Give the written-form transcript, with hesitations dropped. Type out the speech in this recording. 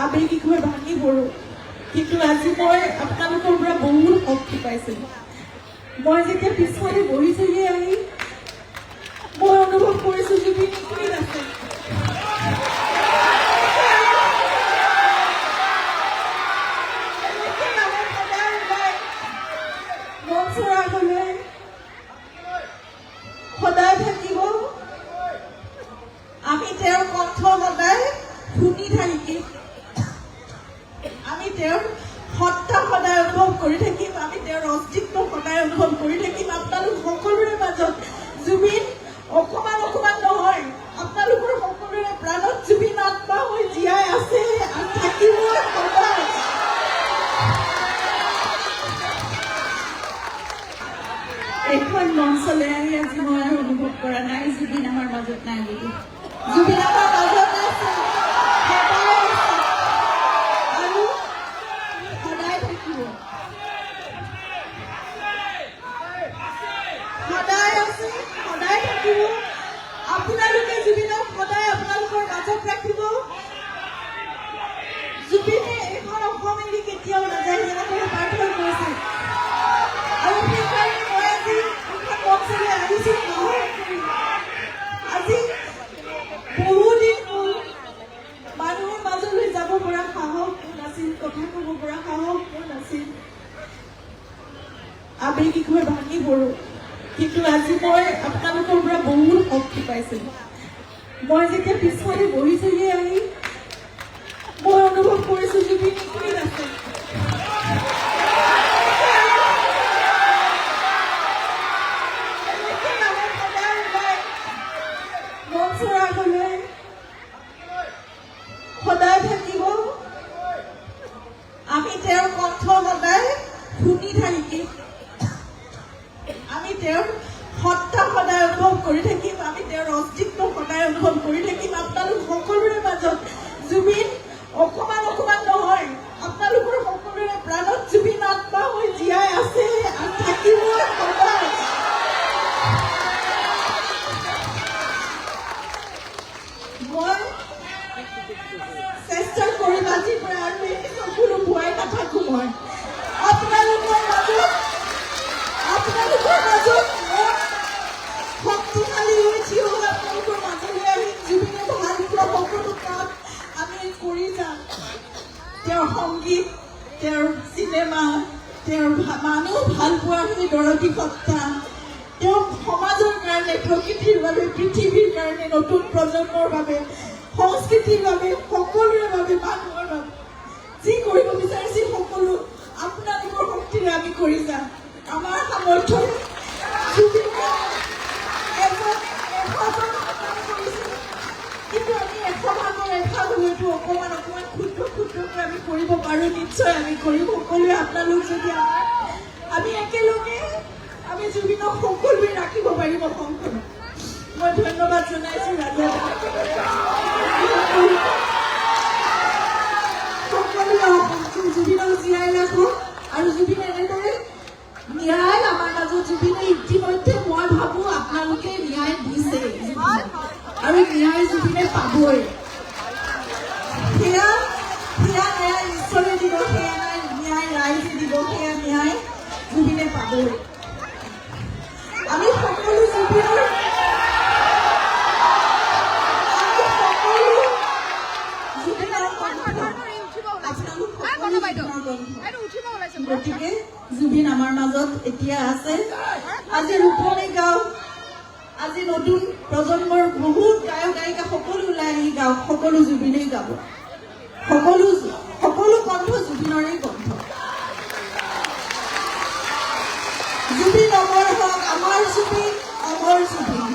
আবেগিক হৈ ভাঙি পৰো, কিন্তু আজি মই আপোনালোকৰ পৰা বহুত শক্তি পাইছিলোঁ। মই যেতিয়া পিছফালে বহিছোহি আহি মই অনুভৱ কৰিছোঁ জুবিন এইখিনিত আছে। সদায় থাকিব, আমি তেওঁৰ কণ্ঠ সদায় শুনি থাকিম, আমি তেওঁৰ সত্তা সদায় অনুভৱ কৰি থাকিম, আমি তেওঁৰ অস্তিত্ব সদায় অনুভৱ কৰি থাকিম। আপোনালোক সকলোৰে মাজত জুবিন অকমান অকমান নহয়, আপোনালোকৰ সকলোৰে প্ৰাণত জুবিন আত্মা হৈ জীয়াই আছে আৰু থাকিব সদায়। এইখন মঞ্চলৈ আহি আজি মই আৰু অনুভৱ কৰা নাই জুবিন আমাৰ মাজত নাই বুলি। জুবিন আমাৰ মাজত আছে, আৰু সদায় থাকিব, সদায় আছে, সদায় থাকিব। আপোনালোকে জুবিনক সদায় আপোনালোকৰ মাজত ৰাখিব। জুবিনে এইখন অসম এৰি কেতিয়াও নাযায়, যেনেকৈ প্ৰাৰ্থনা কৰিছে। আৰু সেইকাৰণে মই আজি এইখন মঞ্চলৈ আহিছোঁ আজি বহুদিন হ'ল মানুহৰ মাজলৈ যাব পৰা সাহস মোৰ নাছিল, কথা ক'ব পৰা সাহস মোৰ নাছিল, আবেগিক হৈ ভাঙি পৰো, কিন্তু আজি মই আপোনালোকৰ পৰা বহুত শক্তি পাইছিলোঁ। মই যেতিয়া পিছফালে বহিছোহি আহি মই অনুভৱ কৰিছোঁ জুবিন এইখিনিত আছে। সদায় থাকিব, আমি তেওঁৰ কণ্ঠ সদায় শুনি থাকিম, আমি তেওঁৰ সত্তা সদায় অনুভৱ কৰি থাকিম, আমি তেওঁৰ অস্তিত্ব সদায় অনুভৱ কৰি থাকিম। আপোনালোক সকলোৰে মাজত জুবিন অকমান অকমান নহয়, আপোনালোকৰ সকলোৰে প্ৰাণত জুবিন আত্মা হৈ জীয়াই আছে আৰু থাকিব সদায়। মই চেষ্টা কৰিম আজিৰ পৰা আৰু এই চকুলো ভুৱাই নাথাকো। মই আপোনালোকৰ মাজত শক্তিশালী হৈ থিয় হৈ আপোনালোকৰ মাজলৈ আহিম। জুবিনে ভাল পোৱা সকলো কাম আমি কৰি যাম। তেওঁৰ সংগীত, তেওঁৰ চিনেমা, তেওঁৰ মানুহ ভাল পোৱাৰ সেই দৰদী সত্তা, তেওঁ সমাজৰ কাৰণে, প্ৰকৃতিৰ বাবে, পৃথিৱীৰ কাৰণে, নতুন প্ৰজন্মৰ বাবে, সংস্কৃতিৰ বাবে, সকলোৰে বাবে, মানুহৰ বাবে যি কৰিব বিচাৰিছিল সকলো আপোনালোকৰ শক্তিৰে আমি কৰি যাম। আমাৰ সামৰ্থ্য কিন্তু আমি 100 ভাগৰ 1 ভাগ হলেতো অকমান অকমান ক্ষুদ্ৰ ক্ষুদ্ৰকৈ আমি কৰিব পাৰোঁ, নিশ্চয় আমি কৰিম। সকলোৱে আপোনালোক যদি আমি একেলগে আমি জুবিনক সকলোৱে ৰাখিব পাৰিম অসমখনত। মই ধন্যবাদ জনাইছোঁ ৰাজা সকলোৱে জুবিনক জীয়াই ৰাখোঁ আৰু জুবিনে এনেদৰে ন্যায় আমাৰ মাজত জুবিনে ইতিমধ্যে মই ভাবোঁ আপোনালোকে ন্যায় দিছে আৰু ন্যায় জুবিনে পাবই। সেয়া ন্যায় ঈশ্বৰে দিব, সেয়া ন্যায় ৰাইজে দিব, সেয়া ন্যায় জুবিনে পাবই। আমি সকলো জুবিনৰ গতিকে জুবিন আমাৰ মাজত এতিয়া আছে। আজি ৰূপনী গাঁও, আজি নতুন প্ৰজন্মৰ বহুত গায়ক গায়িকা সকলো ওলাই আহি গাওক, সকলো জুবিনেই গাব, সকলো কণ্ঠ জুবিনৰেই কণ্ঠ। জুবিন অমৰ হওক, আমাৰ জুবিন অমৰ জুবিন।